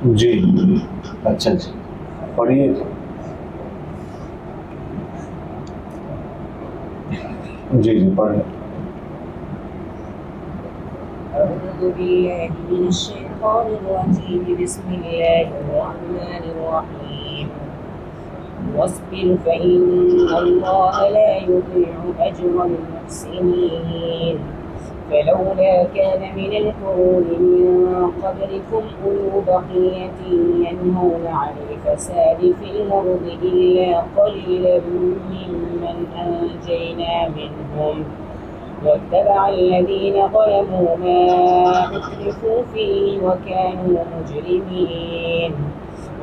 جی اچھا جی پڑھیے. جی جی پڑھیں. أعوذ بالله من الشيطان الرجيم بسم الله الرحمن الرحيم واصبر فإن الله لا يضيع أجر المحسنين فلولا كان من القرون من قبلكم أولو بقية ينهون عن الفساد في الأرض إلا قليلا ممن أنجينا منهم واتبع الذين ظلموا ما أترفوا فيه وكانوا مجرمين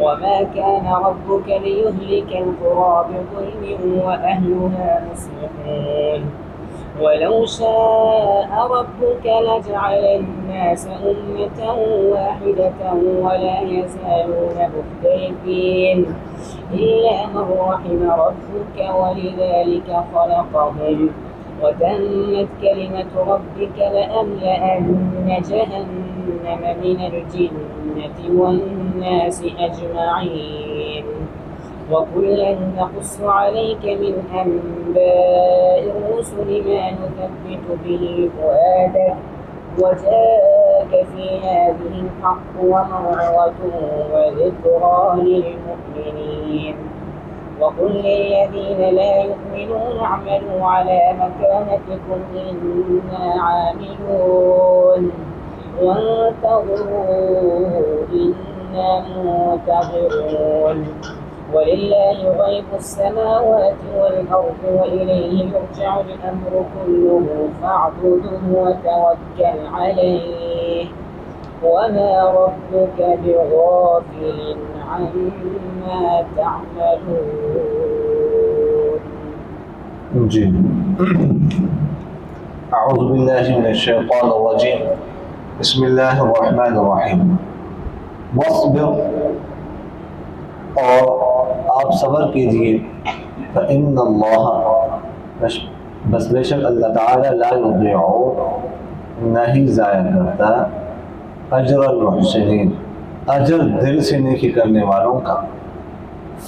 وما كان ربك ليهلك القرى بظلم وأهلها مصلحون ولو شاء ربك لجعل الناس أمة واحدة ولا يزالون مختلفين إلا من رحم ربك ولذلك خلقهم وتمت كلمة ربك لأملأن جهنم من الجنة والناس أجمعين وكلا نقص عليك من أنباء الرسل ما نثبت به فؤادك وجاءك في هذه الحق وموعظة وذكرى للمؤمنين وقل للذين لا يؤمنون اعملوا على مكانتكم إنا عاملون وانتظروا إنا منتظرون ولله غيب السماوات والأرض وإليه يرجع الأمر كله فاعبده وتوكل عليه وما ربك بغافل عما تعملون. جی اعوذ باللہ من الشیطان الرجیم بسم اللہ الرحمن الرحیم. واصبر اور آپ صبر کیجئے فإن اللہ بس بے شک اللہ تعالی لا یضیع نہیں ضائع کرتا اجر المحسنین اجر دل سے نیکی کرنے والوں کا.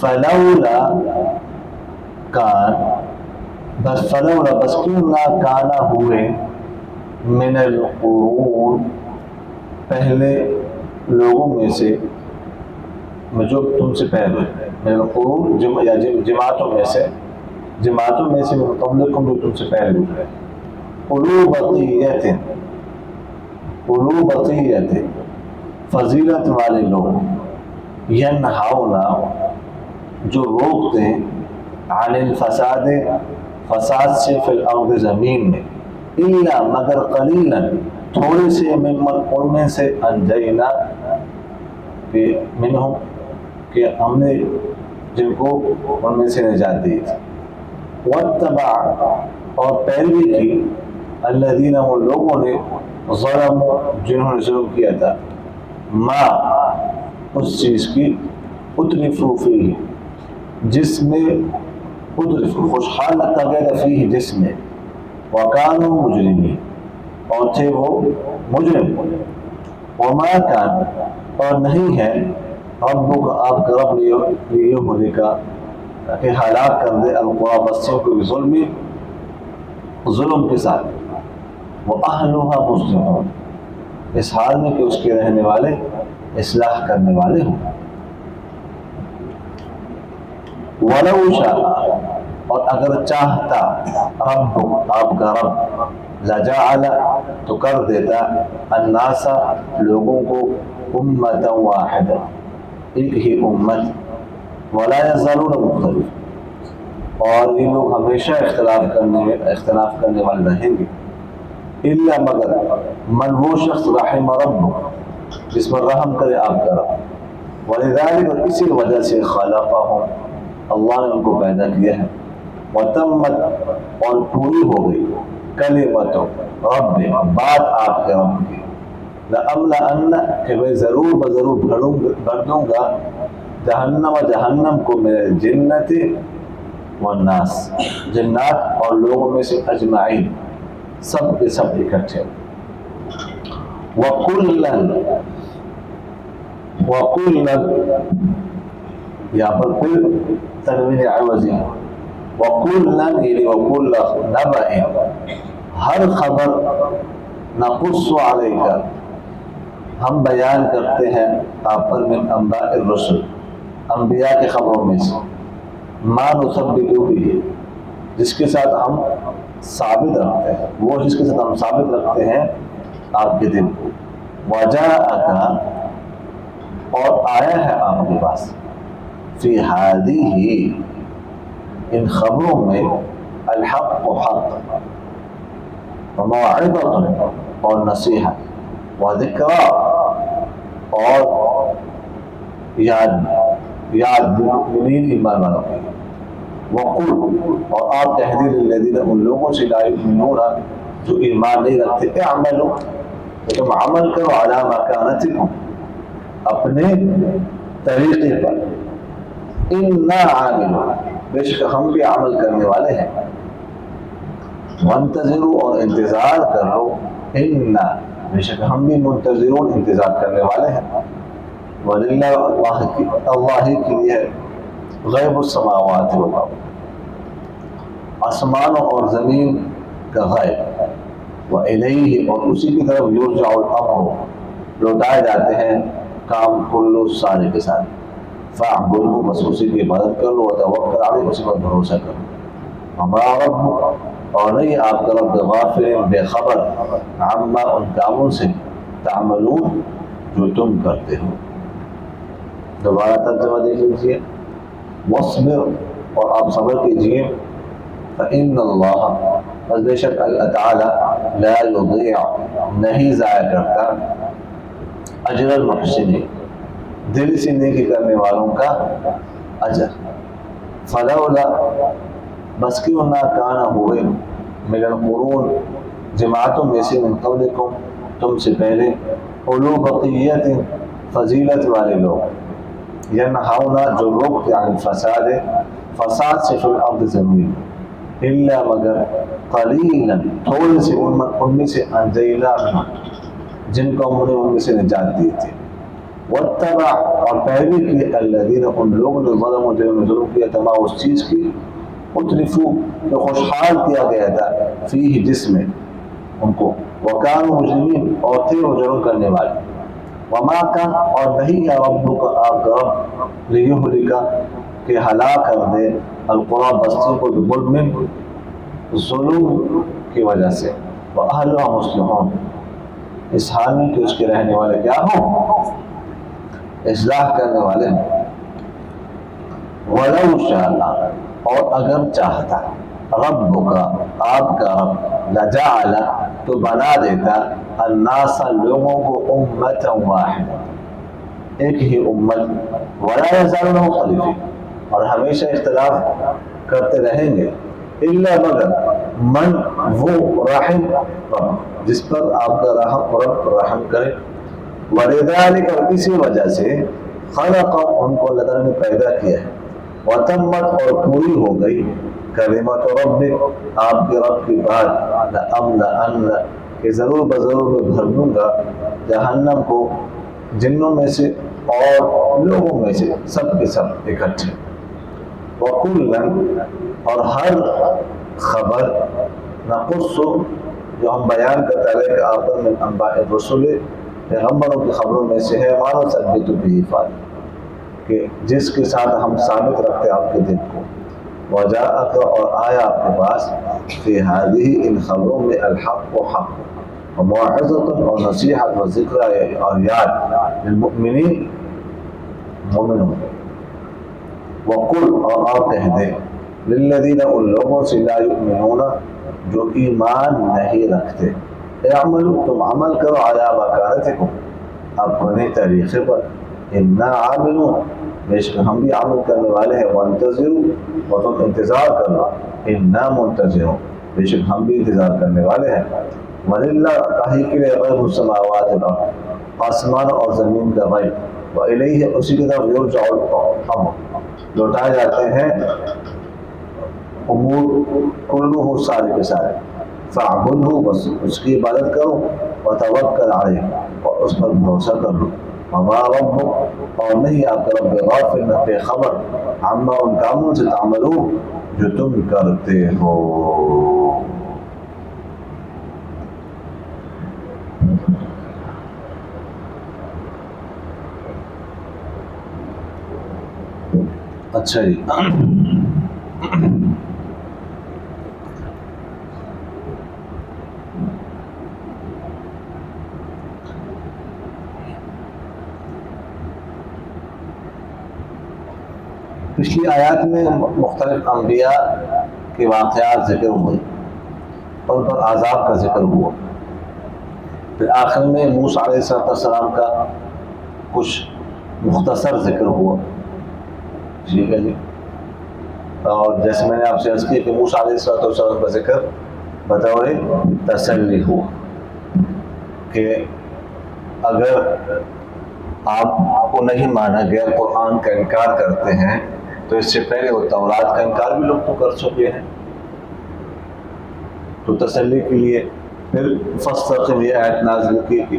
فلولا کان بس فلولا بس کیوں نہ کانا ہوئے من القرون پہلے لوگوں میں سے جو تم سے پہلے من القرون جماعتوں میں سے من قبلکم جو تم سے پہلے ہوئے اولو بقیت فضیلت والے لوگ ینہونا جو روکتے ہیں عن الفساد فساد سے فی الارض زمین میں الا مگر قلیلا تھوڑے سے ممن ان میں سے انجینا کہ منہم کہ ہم نے جن کو ان میں سے نجات دی تھی. واتبع اور پیروی کی الذین ان لوگوں نے ظلم جنہوں نے ظلم کیا تھا ما اس چیز کی اترفوا فیہ جس میں خوشحال رکھا گیا تھا فیہ جس میں وکانوا مجرمین اور تھے وہ مجرم. وما کان اور نہیں ہے ربک آپ کا رب لیہلکا کہ ہلاک کر دے القری بستیوں کو ظلم کے ساتھ وَأَهْلُهَا مُصْلِحُونَ اس حال میں کہ اس کے رہنے والے اصلاح کرنے والے ہوں. وَلَوْ شَاءَ اور اگر چاہتا ربک آپ کا رب لَجَعَلَ تو کر دیتا النَّاسَ لوگوں کو أُمَّةً وَاحِدَةً ایک ہی امت وَلَا يَزَالُونَ مُخْتَلِفِينَ اور یہ لوگ ہمیشہ اختلاف کرنے والے رہیں گے. الا مگر من وہ شخص رحم ربک جس پر رحم کرے آپ کا رب ولذلك اور اسی وجہ سے خلقهم اللہ نے ان کو پیدا کیا ہے. وتمت اور پوری ہو گئی کلمت رب بات آپ کے رب کی لأملأن کہ میں ضرور بھر دوں گا جہنم کو من الجنت والناس جنات اور لوگوں میں سے اجمعین سب کے سب اکٹھے. وَكُلًّا وَقُلًّا یہاں پر پھر تنوین عوضی وَقُلًّا یعنی وَقُلَّ نَبَأٍ ہر خبر نقص علیک ہم بیان کرتے ہیں آپ پر من انباء الرسل انبیاء کی خبروں میں سے ما نثبت به جس کے ساتھ ہم ثابت رکھتے ہیں وہ جس کے ساتھ ہم ثابت رکھتے ہیں آپ کے دل کو وجاءک اور آیا ہے آپ کے پاس فی ہذہ ان خبروں میں الحق و حق وموعظۃ اور نصیحت وذکرى اور یاد للمؤمنین ایمان والوں کی وقل اور آپ کہہ دیں للذین ان لوگوں سے لا یؤمنون جو ایمان نہیں رکھتے اعملوا تو تم عمل کرو علی مکانتکم اپنے طریقے پر انا عاملون بے شک ہم بھی عمل کرنے والے ہیں وانتظروا اور انتظار کرو انا بے شک ہم بھی منتظرون انتظار کرنے والے ہیں وللہ اللہ کے لیے غیب السماوات والارض آسمانوں اور زمین کا غیب وإلیہ اور اسی کی طرف یرجع الامر لوٹائے جاتے ہیں کام کلو سارے کے ساتھ فاعبدہ بس اسی کی عبادت کر لو وتوکل علیہ اسی پر بھروسہ کرو وما رب اور نہیں آپ کا رب غافل بے خبر عما ان کاموں سے تعملون جو تم کرتے ہو دوبارہ ترجمہ دیکھ لیجیے واصبر اور آپ صبر کیجیے فإن اللہ بس بے شک اللہ تعالی لا یضیع نہیں ضائع کرتا اجر المحسنین دل سے نیکی کرنے والوں کا اجر فلولا بس کیوں نہ کانا ہوئے من القرون جماعتوں میں سے من قبلکم تم سے پہلے اولو بقیت فضیلت والے لوگ ینہونا جو روکتے عن الفساد فساد سے فی الارض زمین الا مگر قلیلا تھوڑے سے ان میں سے انجینا جن کو ہم نے ان میں سے نجات دی تھی واتبع اور پیروی کی الذین ان لوگوں نے ظلموا جنہوں نے ظلم کیا تمام اس چیز کی اترفو جو خوشحال کیا گیا تھا فیہ جس میں ان کو وکانوا مجرمین اور تھے وہ جرم کرنے والے وما کان اور نہیں یا ربک آپ کا رب لیہلکا کہ ہلاک کر دے القرى بستیوں کو بظلم ظلم کی وجہ سے واہلها مصلحون اس حال میں کہ اس کے رہنے والے کیا ہوں اصلاح کرنے والے ہیں ولو شاء اور اگر چاہتا ربک آپ کا رب لجعل تو بنا دیتا الناس لوگوں کو امتا واحد ایک ہی امت ولا یزالون مختلفین اور ہمیشہ اختلاف کرتے رہیں گے الا مگر من وہ رحم رب جس پر آپ کا رب رحم کرے ولذالک اور اسی وجہ سے خلق ان کو اللہ تعالیٰ نے پیدا کیا ہے وتمت اور پوری ہو گئی کلمت ربک آپ کے رب کی بات لأملأن کہ ضرور بضرور میں بھر دوں گا جہنم کو جنوں میں سے اور لوگوں میں سے سب کے سب اکٹھے وَكُلًّا اور ہر خبر نقص جو ہم بیان کرتا رہے کہ آپ پر من انباء الرسل پیغمبروں کی خبروں میں سے ہے مانو ثبت به فعل کہ جس کے ساتھ ہم ثابت رکھتے آپ کے دل کو وجاءک اور آیا آپ کے پاس فی ہذہ ان خبروں میں الحق و حق وموعظۃ اور نصیحت و ذکر اور یاد للمؤمنین مومنوں وقل اور آپ کہہ دیں للذین ان لوگوں سے لا یؤمنون جو ایمان نہیں رکھتے اعملوا تم عمل کرو علی مکانتکم اپنے طریقے پر انا عاملون بے شک ہم بھی عمل کرنے والے ہیں وانتظروا اور تم انتظار کرو انا منتظرون بے شک ہم بھی انتظار کرنے والے ہیں وللہ کہیں کے لیے غیب السماوات والارض آسمان اور زمین کا غیب والیہ اسی کی طرف یرجع الامر لوٹائے جاتے ہیں امور کلہ سارے کے سارے فاعبدہ بس اس کی عبادت کرو وتوکل علیہ اور اس پر بھروسہ کر لو وما ربک اور نہیں آپ کا رب غافل نہ بے خبر عما ان کاموں سے تعملون جو تم کرتے ہو. اچھا جی، پچھلی آیات میں مختلف انبیاء کے واقعات ذکر ہوئے اور ان پر عذاب کا ذکر ہوا. پھر آخر میں موسیٰ علیہ السلام کا کچھ مختصر ذکر ہوا. ٹھیک ہے جی. اور جیسے میں نے آپ سے عرض کی کہ موسیٰ علیہ السلام کا ذکر بطور تسلی ہوا کہ اگر آپ کو نہیں مانا گیا قرآن کا انکار کرتے ہیں تو اس سے پہلے وہ تورات کا انکار بھی لوگ تو کر چکے ہیں. تو تسلی کے لیے پھر فاستقم یہ آیت نازل کی کہ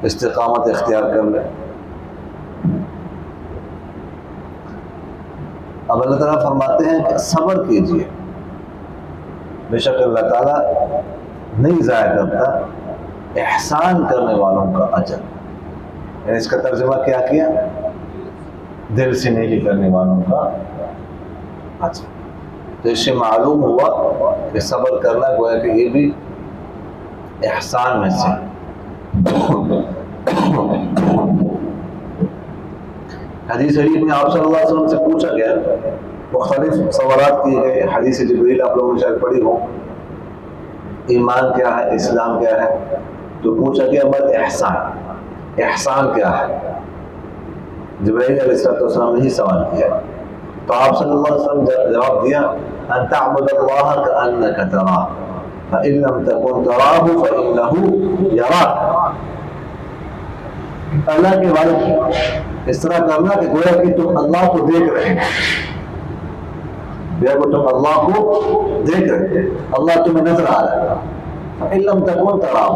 استقامت اختیار کر لیں. اب اللہ تعالیٰ فرماتے ہیں کہ صبر کیجیے، بے شک اللہ تعالیٰ نہیں ضائع کرتا احسان کرنے والوں کا اجر. یعنی اس کا ترجمہ کیا کیا؟ دل سے نیکی کرنے والوں کا اجر. تو اس سے معلوم ہوا کہ صبر کرنا گویا کہ یہ بھی احسان میں سے. حدیث شریف میں آپ صلی اللہ علیہ وسلم سے پوچھا گیا، مختلف سوالات کیے گئے. حدیث جبریل آپ لوگوں نے شاید پڑھی ہو، ایمان کیا ہے، اسلام کیا ہے. تو پوچھا گیا بل احسان، احسان کیا ہے؟ جبرائیل علیہ السلام نے ہی سوال کیا. تو آپ صلی اللہ علیہ وسلم جواب دیا ان تعبد اللہ کأنک تراہ فإن لم تکن تراہ فإنہ یراک. اللہ کے بارے اس طرح کرنا کہ گویا کہ تم اللہ کو دیکھ رہے ہیں، گویا کہ تم اللہ کو دیکھ رہے ہیں، اللہ تمہیں نظر آ رہا ہے. فإن لم تکن تراہ،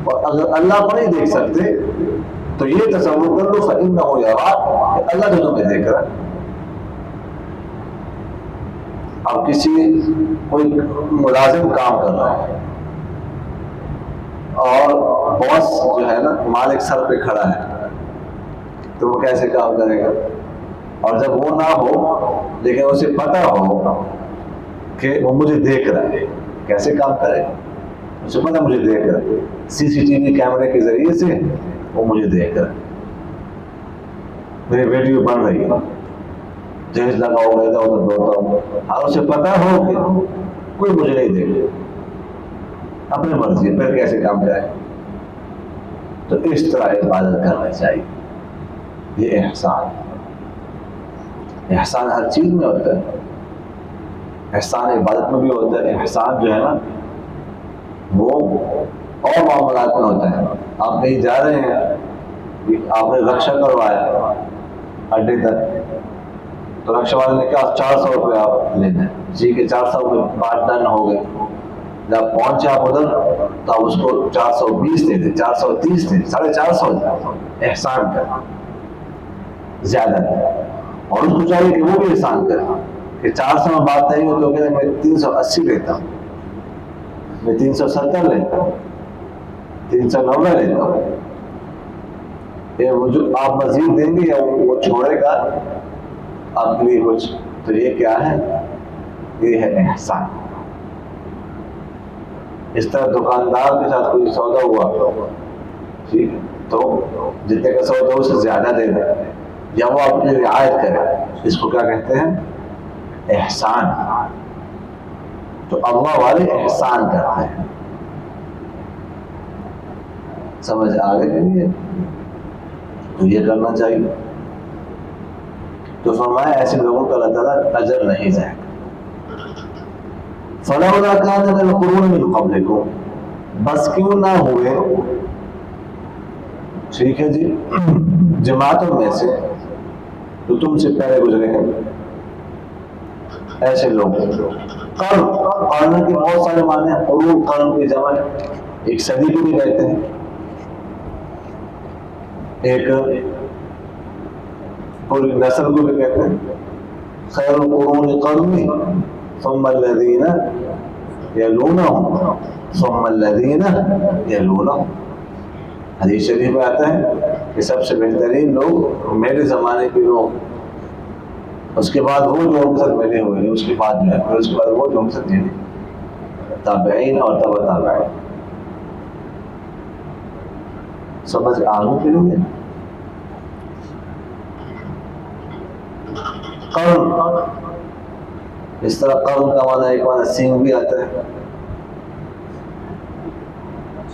اور اگر اللہ کو نہیں دیکھ سکتے تو یہ تصور کر لو فإنہ یراک کہ اللہ جو تمہیں دیکھ رہا ہے. اب کوئی ملازم کام کر رہا ہے اور باس جو ہے نا مالک سر پہ کھڑا ہے تو وہ کیسے کام کرے گا؟ اور جب وہ نہ ہو لیکن اسے پتہ ہو کہ وہ مجھے دیکھ رہا ہے، کیسے کام کرے گا؟ اسے پتہ مجھے دیکھ رہا ہے، CCTV کیمرے کے ذریعے سے وہ مجھے دیکھ رہا ہے، میری ویڈیو بن رہی ہے، جہیز لگا ہوا ادھر ادھر دوڑتا ہوں. اور اسے پتہ ہو کہ کوئی مجھے نہیں دیکھ رہا، اپنی مرضی ہے، پھر کیسے کام کرے؟ تو اس طرح عبادت کرنا چاہیے. یہ احسان، احسان ہر چیز میں ہوتا ہے. احسان عبادت میں بھی ہوتا ہے. احسان جو ہے نا وہ اور معاملات میں ہوتا ہے. آپ کہیں جا رہے ہیں، آپ نے رکشا کروایا اڈے تک، تو رکشا والے نے کہا 400 روپے آپ لینا ہے. ٹھیک ہے، 400 روپے بات ڈن ہو گئے. جب پہنچے آپ ادھر تو آپ اس کو 420 دے دیں، 430 دیں، 450 دیں. احسان کر زیادہ دیں. اور اس کو چاہیے کہ وہ بھی احسان کرے کہ 400 میں بات نہیں ہو تو کہ میں 380 لیتا ہوں، میں 370 لیتا ہوں، 390 لیتا ہوں. وہ جو آپ مزید دیں گے یا وہ چھوڑے گا آپ کے لیے کچھ، تو یہ کیا ہے؟ یہ ہے احسان. اس طرح دکاندار کے ساتھ کوئی سودا ہوا، ٹھیک ہے، تو جتنے کا سودا ہو اس سے زیادہ دے دیں یا وہ اپنی رعایت کرے، اس کو کیا کہتے ہیں؟ احسان. تو اللہ والے احسان کرتے ہیں. سمجھ آ گئی کہ نہیں؟ تو یہ کرنا چاہیے. تو فرمایا ایسے لوگوں کا اللہ تعالیٰ اجر نہیں ضائع کرتا. فَلَوْلَا كَانَ مِنَ الْقُرُونِ مِن قَبْلِكُمْ، بس کیوں نہ ہوئے، ٹھیک ہے جی، جماعتوں میں سے تو تم سے پہلے گزرے ہیں ایسے لوگ. قرن کے بہت سارے معنی ہیں. قرون قرن کی جمع ہے، ایک صدی کو بھی کہتے ہیں، ایک پوری نسل کو بھی کہتے ہیں خیر القرون قرنی ثم الذین یلونہم ثم الذین یلونہم. حدیث شریف میں آتا ہے کہ سب سے بہترین لوگ میرے زمانے کے لوگ، اس کے بعد وہ جو ہم سب ملے ہوئے ہیں، اس کے بعد جو ہے پھر اس کے بعد وہ جو ہم سب ملے تابعین اور تبع تابعین. سمجھ آگے کے لیے قرن، اس طرح قرن کا معنی ایک معنی سینگ بھی آتا ہے.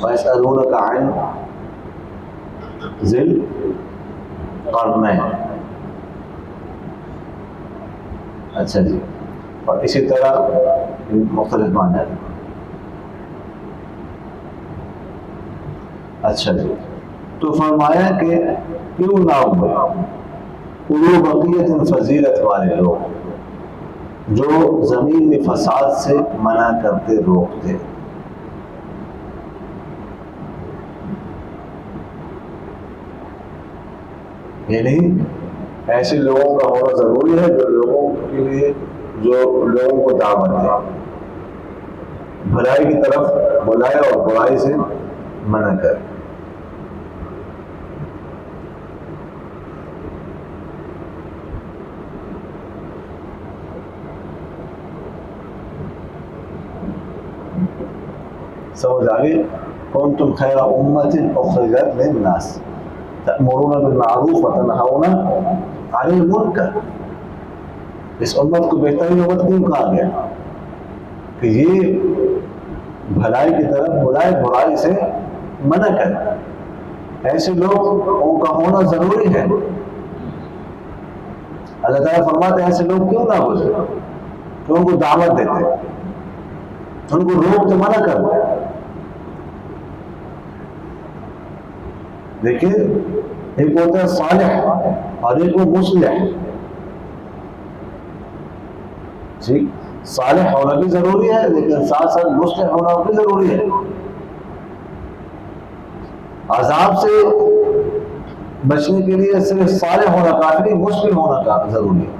وَيَسْأَلُونَكَ عَنْ ذِي الْقَرْنَيْنِ. اچھا جی، اور اسی طرح مختلف معنی ہے. اچھا جی، تو فرمایا کہ کیوں نہ ہوئے اولو بقیت فضیلت والے لوگ جو زمین میں فساد سے منع کرتے روکتے. یعنی ایسے لوگوں کا ہونا ضروری ہے جو لوگوں کے لیے، جو لوگوں کو دعوت دے، بھلائی کی طرف بلائے اور برائی سے منع کرے. سمجھ آگے؟ کنتم خیر امت اخرجت للناس تأمرون بالمعروف وتنہون عن المنکر. اس امت کو بہترین امت کیوں کہا گیا؟ کہ یہ بھلائی کی طرف بلائے، برائی سے منع کرے. ایسے لوگوں کا ہونا ضروری ہے. اللہ تعالیٰ فرماتے ہیں ایسے لوگ کیوں نہ گزرے کہ ان کو دعوت دیتے، ان کو روکتے، منع کرتے. دیکھیے ایک ہوتا ہے صالح اور ایک وہ مصلح. ٹھیک، صالح ہونا بھی ضروری ہے لیکن ساتھ ساتھ مصلح ہونا بھی ضروری ہے. عذاب سے بچنے کے لیے صرف صالح ہونا کافی نہیں، مصلح ہونا ضروری ہے.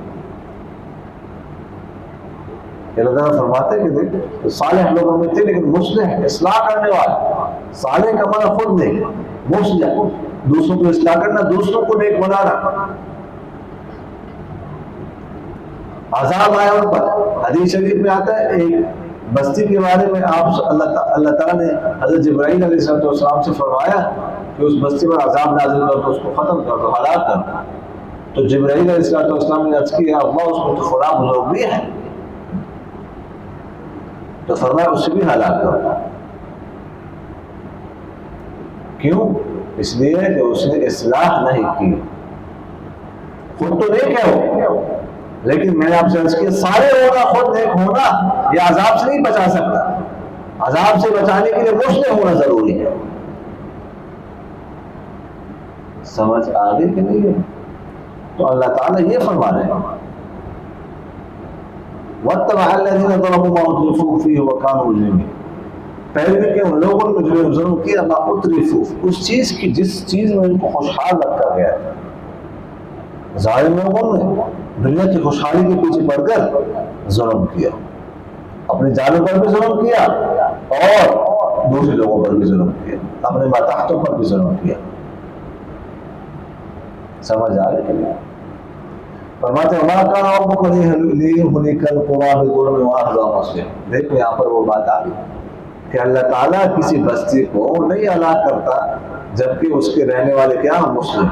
اللہ تعالیٰ فرماتے ہیں کہ دیکھ صالح لوگوں میں تھے لیکن مصلح اصلاح کرنے والے. صالح کا معنی خود نہیں، مصلح دوسروں کو اصلاح کرنا، دوسروں کو نیک بنانا. عذاب آیا ان پر. حدیث شریف میں آتا ہے ایک بستی کے بارے میں آپ اللہ تعالیٰ نے حضرت جبرائیل علیہ السلام سے فرمایا کہ اس بستی پر عذاب نازل کر تو اس کو ختم کر دو، ہلاک کر دو. تو جبرائیل علیہ السلام نے عرض کیا اللہ اس کو تو خدا بزرگ بھی ہے، تو فرمایا اس سے بھی ہلاک کر دو. کیوں؟ اس لیے کہ اس نے اصلاح نہیں کی. خود تو نیک ہے وہ، لیکن میں نے آپ سے عرض کیا سارے ہونا، خود نیک ہونا یہ عذاب سے نہیں بچا سکتا. عذاب سے بچانے کے لیے مصلح ہونا ضروری ہے. سمجھ آگے کہ نہیں ہے؟ تو اللہ تعالیٰ یہ فرما رہے ہیں وَاتَّبَعَ الَّذِينَ ظَلَمُوا مَا أُتْرِفُوا فِيهِ وَكَانُوا مُجْرِمِينَ. پہلے کہ ان لوگوں نے جو ظلم کیا ما اترفوا، اس چیز کی جس چیز میں ان کو خوشحال رکھا گیا ہے. ظالم لوگوں نے دنیا کی خوشحالی کے پیچھے پڑ کر ظلم کیا، اپنے جانوں پر بھی ظلم کیا اور دوسرے لوگوں پر بھی ظلم کیا، اپنے ماتحتوں پر بھی ظلم کیا. سمجھ آ رہے کہ نہیں؟ فرماتے ہیں وَمَا كَانَ رَبُّكَ لِيُهْلِكَ الْقُرَىٰ بِظُلْمٍ وَأَهْلُهَا مُصْلِحُونَ. دیکھو یہاں پر وہ بات آ گئی کہ اللہ تعالیٰ کسی بستی کو نہیں ہلاک کرتا جبکہ اس کے رہنے والے کیا ہوں؟ مصلح.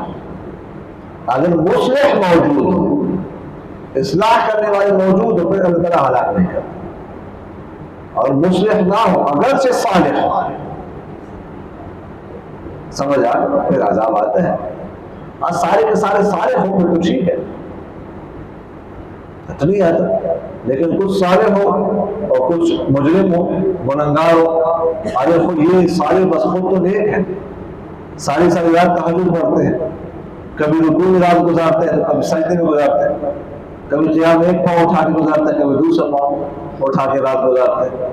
اگر مصلح موجود ہو، اصلاح کرنے والے موجود ہو، پھر اللہ تعالیٰ ہلاک نہیں کرتا. اور مصلح نہ ہو اگرچہ صالح ہو، سمجھ آ گیا، پھر عذاب آتا ہے. اور سارے کے سارے صالح ہو پھر تو ٹھیک ہے، نہیں آتا. لیکن کچھ صالح ہو اور کچھ مجرم ہو، گنہگار ہو. ارے خود یہ سارے بس خود تو نیک ہیں، ساری رات تہجد پڑھتے ہیں، کبھی رکوع میں رات گزارتے ہیں، کبھی سجدے میں گزارتے ہیں، کبھی قیام ایک پاؤں اٹھا کے گزارتے ہیں، کبھی دوسرا پاؤں اٹھا کے رات گزارتے ہیں.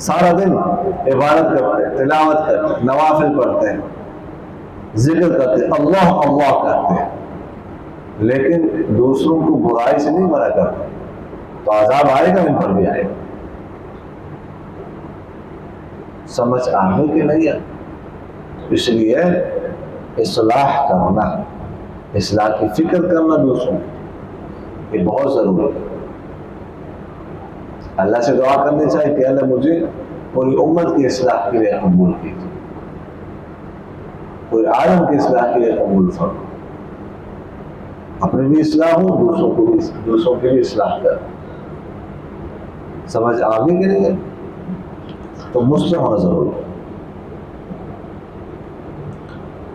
سارا دن عبادت کرتے ہیں، تلاوت کرتے ہیں، نوافل پڑھتے ہیں. ذکر کرتے اللہ اللہ کرتے ہیں لیکن دوسروں کو برائی سے نہیں منع کرتے تو عذاب آئے گا ان پر بھی آئے گا. سمجھ آنے کے نہیں ہے. اس لیے اصلاح کرنا، اصلاح کی فکر کرنا دوسروں کی یہ بہت ضروری ہے. اللہ سے دعا کرنی چاہیے کہ اللہ مجھے پوری امت کی اصلاح کے لیے قبول کیجیے، پورے عالم کی اصلاح کے لیے قبول فرمائے. اپنی بھی اصلاح ہو، دوسروں کی بھی اصلاح کر. سمجھ آگے کے لیے تو مسلم ہونا ضروری ہے.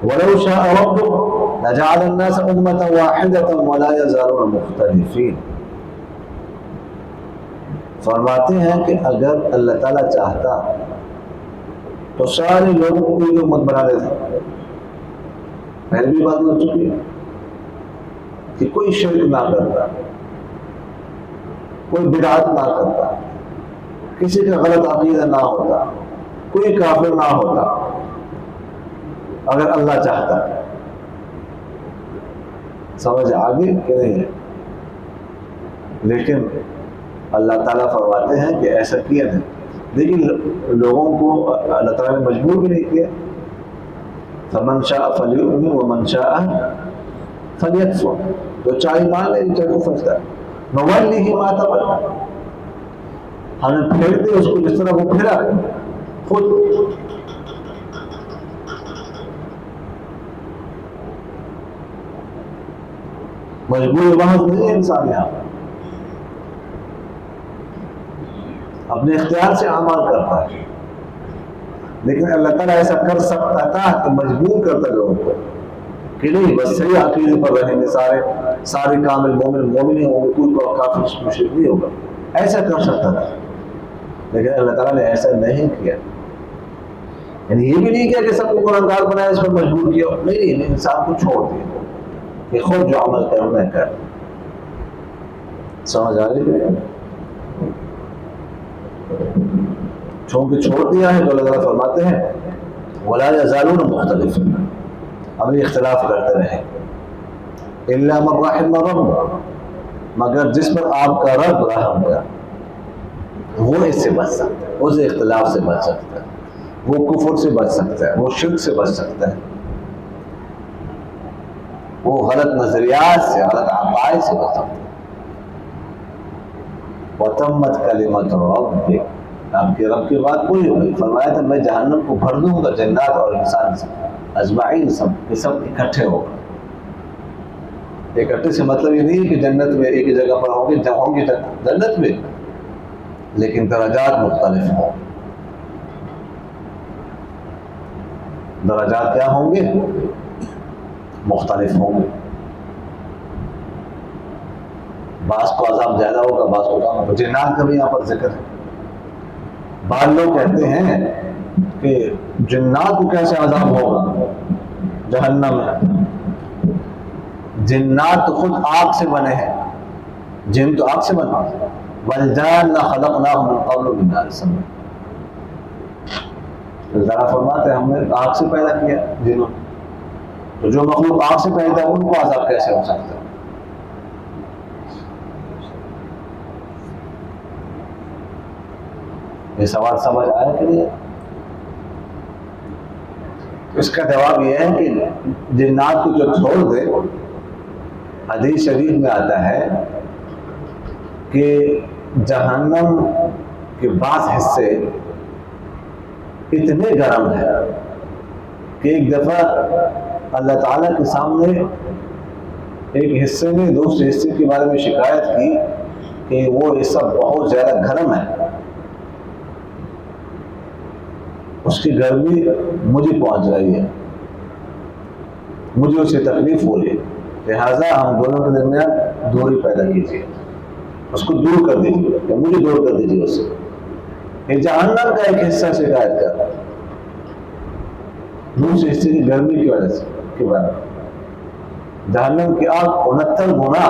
وَلَوْ شَاءَ رَبُّكَ لَجَعَلَ النَّاسَ أُمَّةً وَاحِدَةً وَلَا يَزَالُونَ مُخْتَلِفِينَ. فرماتے ہیں کہ اگر اللہ تعالیٰ چاہتا تو سارے لوگوں کو بھی امت بنا دیتا. پہلے بھی بات ہو چکی ہے کہ کوئی شرک نہ کرتا، کوئی بدعت نہ کرتا، کسی کا غلط عقیدہ نہ ہوتا، کوئی کافر نہ ہوتا اگر اللہ چاہتا. سمجھ آگے کہ نہیں ہے؟ لیکن اللہ تعالیٰ فرماتے ہیں کہ ایسا کیا نہیں. لیکن لوگوں کو اللہ تعالیٰ نے مجبور بھی نہیں کیا. فمن شاء فلیؤمن ومن شاء فلیکفر. تو چاہے مان لے چاہے کفر کرے. نولیہ ما تولى. ہم نے پھیر دے اس کو جس طرح وہ پھیرا خود. مجبور محض نہیں ہے انسان یہاں اپنے اختیار سے اعمال کرتا ہے. لیکن اللہ تعالیٰ ایسا کر سکتا تھا کہ مجبور کرتا لوگوں کو کہ نہیں بس صحیح عقیدے پر رہیں گے، سارے کامل مومن ہوں گے، کوئی کافر مشرک نہیں ہوگا. ایسا کر سکتا تھا لیکن اللہ تعالیٰ نے ایسا نہیں کیا. یعنی یہ بھی نہیں کیا کہ سب کو گنہگار بنایا، اس پر مجبور کیا. نہیں، انسان کو چھوڑ دیا کہ خود جو عمل کرنا ہے کر. سمجھ آ رہی ہے؟ چونکہ چھوڑ دیا ہے تو اللہ تعالیٰ فرماتے ہیں وَلَا يَزَالُونَ مُخْتَلِفِينَ. ابھی اختلاف کرتے رہیں إِلَّا مَنْ رَحِمَ رَبُّكَ. مگر جس پر آپ کا رب رحم کر وہ اس سے بچ سکتا ہے، اس اختلاف سے بچ سکتا ہے، وہ کفر سے بچ سکتا ہے، وہ شرک سے بچ سکتا ہے، وہ غلط نظریات سے، غلط عقائد سے بچ سکتا ہے. وَتَمَّتْ كَلِمَةُ رَبِّكَ. آپ کے رب کی بات پوری ہوئی. فرمایا تھا میں جہنم کو بھر دوں گا جنات اور انسان سے اجمعین، سب اکٹھے ہو گئے. اکٹھے سے مطلب یہ نہیں ہے کہ جنت میں ایک ہی جگہ پر ہوں گے جنت میں، لیکن درجات مختلف ہوں. درجات کیا ہوں گے؟ مختلف ہوں گے. بعض کو عذاب زیادہ ہوگا، بعض کو کم ہوگا. جنات کا بھی یہاں پر ذکر ہے. بعض لوگ کہتے ہیں کہ جنات کو کیسے عذاب ہوگا جہنم میں؟ جنات تو خود آگ سے بنے ہیں، جن تو آگ سے بنا. وَالْجَانَّ خَلَقْنَاهُ مِنْ قَبْلُ مِنْ نَارِ السَّمُومِ. اللہ فرماتے ہیں ہم نے آگ سے پیدا کیا جنوں. تو جو مخلوق آگ سے پیدا ہے ان کو عذاب کیسے ہو سکتا ہے؟ یہ سوال سمجھ آیا کہ نہیں؟ اس کا جواب یہ ہے کہ جنات کو جو چھوڑ دے، حدیث شریف میں آتا ہے کہ جہنم کے بعض حصے اتنے گرم ہیں کہ ایک دفعہ اللہ تعالیٰ کے سامنے ایک حصے نے دوسرے حصے کے بارے میں شکایت کی کہ وہ حصہ بہت زیادہ گرم ہے، اس کی گرمی مجھے پہنچ رہی ہے، مجھے اس سے تکلیف ہو رہی ہے، لہٰذا ہم دونوں کے درمیان دوری پیدا کیجیے، اس کو دور کر دیجیے یا مجھے دور کر دیجیے اس سے. یہ جہنم کا ایک حصہ شکایت کر رہا ہے دوسرے حصے کی گرمی کی وجہ سے کے بارے میں. جہنم کی آگ 69 گنا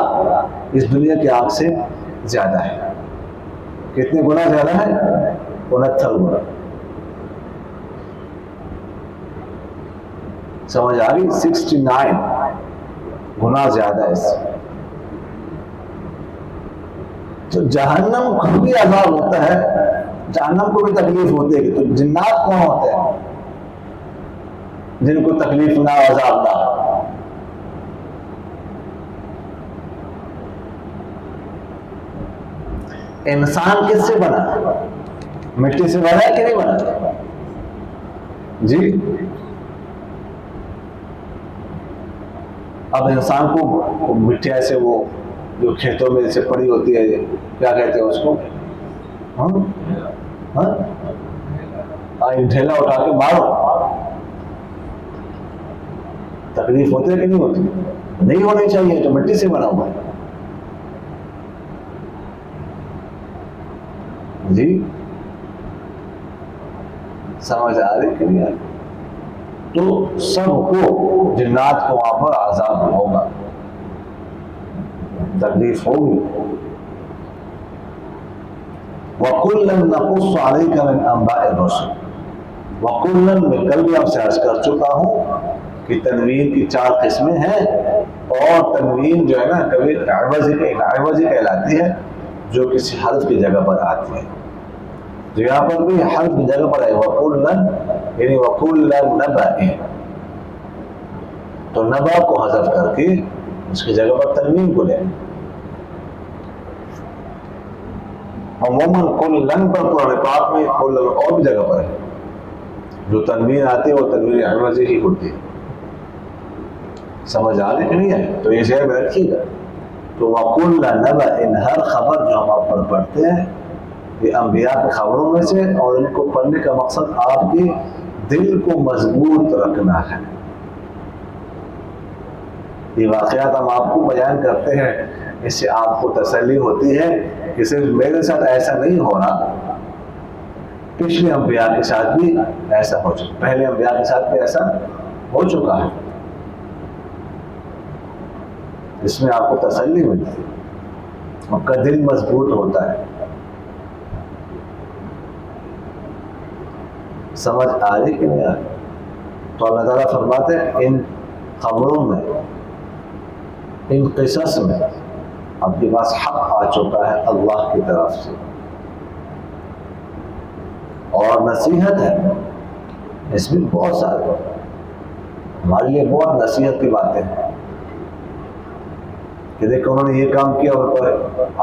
اس دنیا کی آگ سے زیادہ ہے. کتنے گنا زیادہ ہے؟ 69 گنا. سمجھ آ گئی؟ 69 گنا زیادہ ہے اس سے. تو جہنم کو بھی عذاب ہوتا ہے، جہنم کو بھی تکلیف ہوتی ہے. تو جنات کون ہوتے ہیں جن کو تکلیف نہ عذاب نہ؟ انسان کس سے بنا؟ مٹی سے بنا ہے کہ نہیں بنا؟ جی اب انسان کو مٹی ایسے وہ جو کھیتوں میں سے پڑی ہوتی ہے، کیا کہتے ہیں اس کو؟ ڈھیلا اٹھا کے مارو، تکلیف ہوتی ہے کہ نہیں ہوتی؟ نہیں ہونی چاہیے، تو مٹی سے بنا ہوا ہے. جی سمجھ آ رہی کہ نہیں آ رہی؟ تو سب کو جنات کو وہاں پر عذاب ہوگا، تکلیف ہوگی. وَكُلًّا نَقُصُّ عَلَيْكَ مِنْ أَنْبَاءِ الرُّسُلِ. وَكُلًّا میں کل بھی آپ سے عرض کر چکا ہوں کہ تنوین کی 4 قسمیں ہیں، اور تنوین جو ہے نا کبھی عوضی کہلاتی ہے جو کسی حرف کی جگہ پر آتی ہے. تو یہاں پر بھی حرف کی جگہ پر ہے وَكُلًّا، یعنی وَكُلًّا نَبَأٍ، تو نبا کو حذف کر کے اس کی جگہ پر تنوین کو لیں. عموماً کلن پر قرآن پاک میں کلن اور بھی جگہ پر ہے جو تنوین آتی ہے وہ تنوین عوضی ہی ہوتی ہے. سمجھ آنے کہ نہیں ہے؟ تو یہ ذہن میں رکھیے گا. تو وَكُلَّ نَبَأٍ، ہر خبر جو ہم آپ پر پڑھتے ہیں یہ انبیاء کی خبروں میں سے، اور ان کو پڑھنے کا مقصد آپ کے دل کو مضبوط رکھنا ہے. یہ واقعات ہم آپ کو بیان کرتے ہیں، اس سے آپ کو تسلی ہوتی ہے کہ صرف میرے ساتھ ایسا نہیں ہو رہا، پچھلے انبیاء کے ساتھ بھی ایسا ہو چکا، پہلے انبیاء کے ساتھ بھی ایسا ہو چکا ہے. اس میں آپ کو تسلی ملتی ہے، آپ کا دل مضبوط ہوتا ہے. سمجھ آ رہی کہ نہیں آ رہی؟ تو اللہ تعالیٰ فرماتے ہیں ان خبروں میں، ان قصص میں آپ کے پاس حق آ چکا ہے اللہ کی طرف سے، اور نصیحت ہے. اس میں بہت سارے ہمارے لیے بہت نصیحت کی باتیں ہیں کہ دیکھو انہوں نے یہ کام کیا اور پر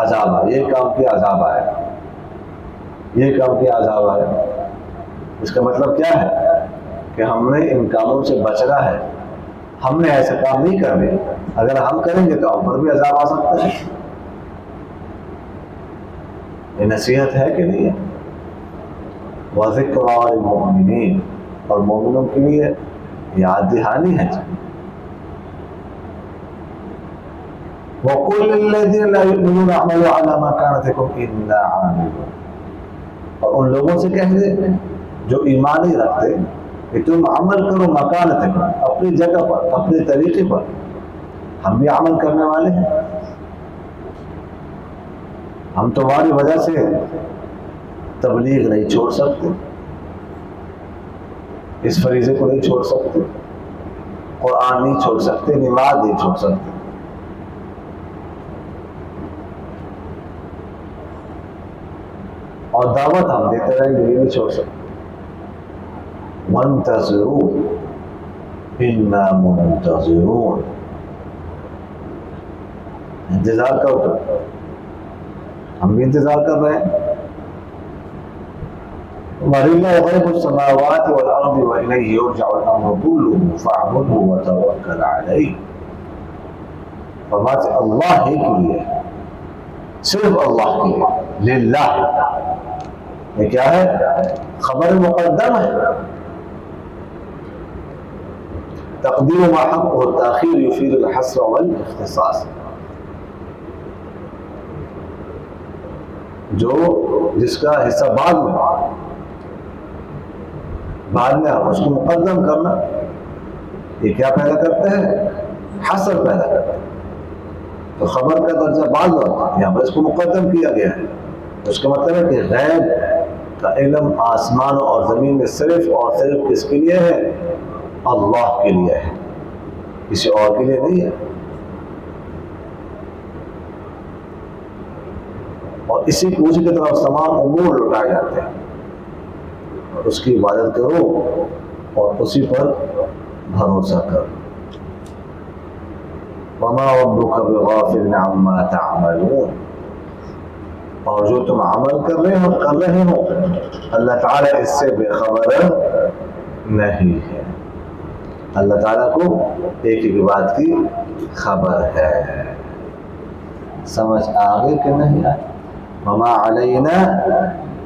عذاب آیا، یہ کام کیا عذاب آیا، یہ کام کیا عذاب آیا. اس کا مطلب کیا ہے کہ ہم نے ان کاموں سے بچنا ہے، ہم نے ایسا کام نہیں کرنے، اگر ہم کریں گے تو ہم پر بھی عذاب آ سکتا ہے. یہ نصیحت ہے کہ نہیں ہے؟ وَذِكْرَىٰ لِلْمُؤْمِنِينَ، اور مومنوں کے لیے یاد دہانی ہے. وَقُلْ لِلَّذِينَ لَا يُؤْمِنُونَ اعْمَلُوا عَلَىٰ مَكَانَتِكُمْ إِنَّا عَامِلُونَ، اور ان لوگوں سے کہہ دے جو ایمان نہیں رکھتے کہ تم عمل کرو مکانتکم، اپنی جگہ پر، اپنے طریقے پر، ہم بھی عمل کرنے والے ہیں. ہم تمہاری وجہ سے تبلیغ نہیں چھوڑ سکتے، اس فریضے کو نہیں چھوڑ سکتے، قرآن نہیں چھوڑ سکتے، نماز نہیں چھوڑ سکتے. اور دعوت ہم دیتے رہیں گے، یہ نہیں چھوڑ سکتے. وَانْتَظِرُوا إِنَّا مُنْتَظِرُونَ، انتظار کرو، تو ہم بھی انتظار کر رہے ہیں. وَلِلَّهِ غَيْبُ السَّمَاوَاتِ وَالْأَرْضِ وَإِلَيْهِ يُرْجَعُ الْأَمْرُ كُلُّهُ فَاعْبُدْهُ وَتَوَكَّلْ عَلَيْهِ. فرماتے اللہ ہی کے لیے، صرف اللہ کے لیے، للہ. یہ کیا ہے؟ خبر مقدم ہے. تقدیر ما حقه التأخیر يفيد الحصر والاختصاص، جو جس کا حصہ بعد میں اس کو مقدم کرنا، یہ کیا پیدا کرتے ہیں؟ حصر پیدا کرتے ہیں. تو خبر کا درجہ بعد میں، یہاں پر اس کو مقدم کیا گیا ہے. اس کا مطلب ہے کہ غیب کا علم آسمان اور زمین میں صرف اور صرف کس کے لیے ہے؟ اللہ کے لیے ہے، کسی اور کے لیے نہیں ہے۔ اور اسی اسی کی طرف تمام امور لٹائے جاتے ہیں، اس کی عبادت کرو اور اسی پر بھروسہ کرو۔ وما ربک بغافل عما تعملون، اور جو تم عمل کر رہے ہو اللہ تعالیٰ اس سے بے خبر نہیں ہے۔ اللہ تعالیٰ کو ایک ایک بات کی خبر ہے۔ سمجھ آگے کہ نہیں آئے؟ وما علینا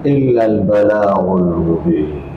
الا البلاغ المبین۔